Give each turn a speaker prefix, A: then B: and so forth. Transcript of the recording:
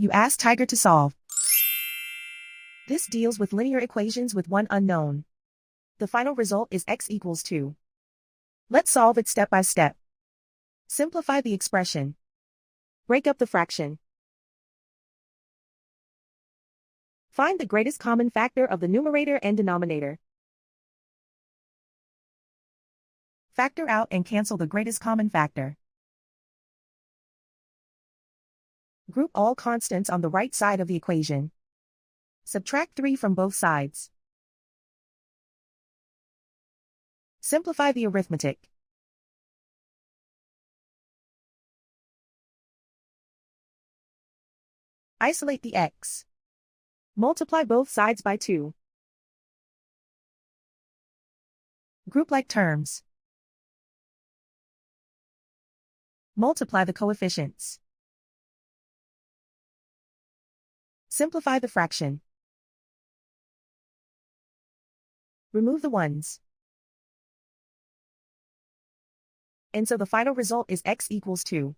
A: You ask Tiger to solve. This deals with linear equations with one unknown. The final result is x equals 2. Let's solve it step by step. Simplify the expression. Break up the fraction. Find the greatest common factor of the numerator and denominator. Factor out and cancel the greatest common factor. Group all constants on the right side of the equation. Subtract 3 from both sides. Simplify the arithmetic. Isolate the x. Multiply both sides by 2. Group like terms. Multiply the coefficients. Simplify the fraction. Remove the ones. And so the final result is x equals 2.